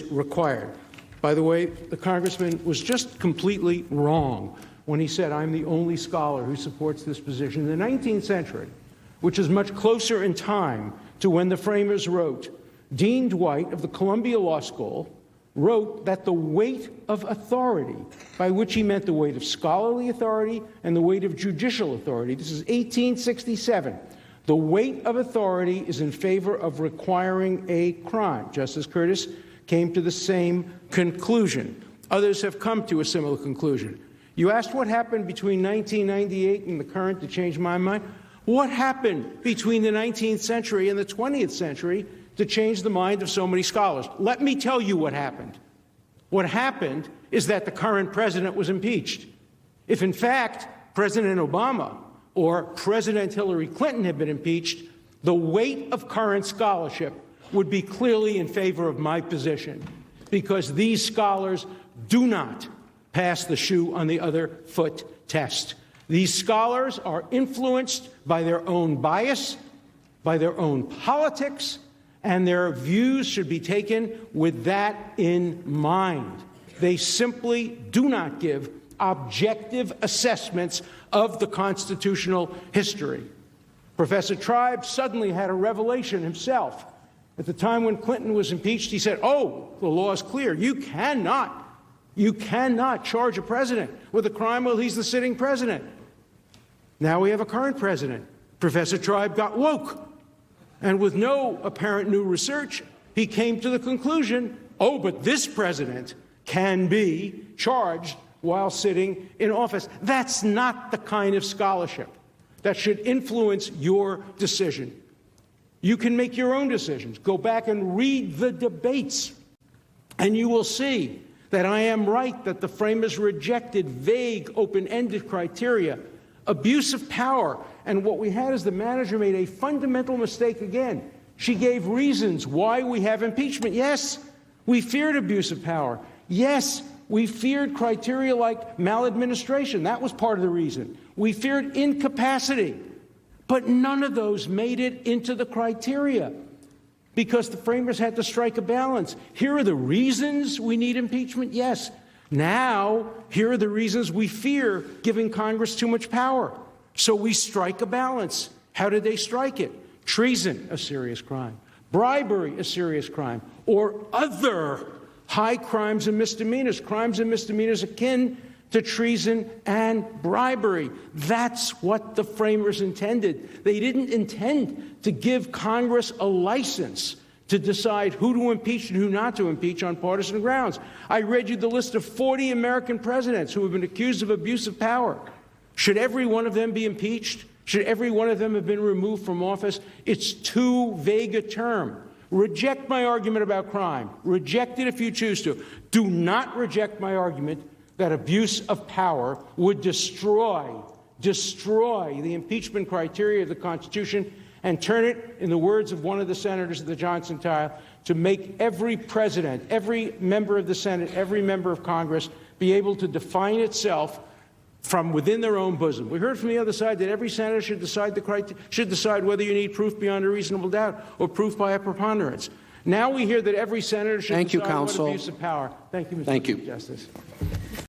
required. By the way, the congressman was just completely wrong when he said, I'm the only scholar who supports this position. In the 19th century, which is much closer in time to when the framers wrote, Dean Dwight of the Columbia Law School wrote that the weight of authority, by which he meant the weight of scholarly authority and the weight of judicial authority, this is 1867, the weight of authority is in favor of requiring a crime. Justice Curtis came to the same conclusion. Others have come to a similar conclusion. You asked what happened between 1998 and the current to change my mind. What happened between the 19th century and the 20th century to change the mind of so many scholars? Let me tell you what happened. What happened is that the current president was impeached. If, in fact, President Obama or President Hillary Clinton had been impeached, the weight of current scholarship would be clearly in favor of my position, because these scholars do not pass the shoe on the other foot test. These scholars are influenced by their own bias, by their own politics, and their views should be taken with that in mind. They simply do not give objective assessments of the constitutional history. Professor Tribe suddenly had a revelation himself. At the time when Clinton was impeached, he said, oh, the law is clear. You cannot charge a president with a crime while he's the sitting president. Now we have a current president. Professor Tribe got woke. And with no apparent new research, he came to the conclusion, oh, but this president can be charged while sitting in office. That's not the kind of scholarship that should influence your decision. You can make your own decisions. Go back and read the debates, and you will see that I am right, that the framers rejected vague, open-ended criteria, abuse of power. And what we had is the manager made a fundamental mistake again. She gave reasons why we have impeachment. Yes, we feared abuse of power. Yes, we feared criteria like maladministration. That was part of the reason. We feared incapacity. But none of those made it into the criteria because the framers had to strike a balance. Here are the reasons we need impeachment. Yes. Now, here are the reasons we fear giving Congress too much power. So we strike a balance. How did they strike it? Treason, a serious crime. Bribery, a serious crime. Or other high crimes and misdemeanors akin to treason and bribery. That's what the framers intended. They didn't intend to give Congress a license to decide who to impeach and who not to impeach on partisan grounds. I read you the list of 40 American presidents who have been accused of abuse of power. Should every one of them be impeached? Should every one of them have been removed from office? It's too vague a term. Reject my argument about crime. Reject it if you choose to. Do not reject my argument that abuse of power would destroy the impeachment criteria of the Constitution and turn it, in the words of one of the senators of the Johnson trial, to make every president, every member of the Senate, every member of Congress be able to define itself from within their own bosom. We heard from the other side that every senator should decide whether you need proof beyond a reasonable doubt or proof by a preponderance. Now we hear that every senator should decide what abuse of power. Thank you, Mr. Chief Justice.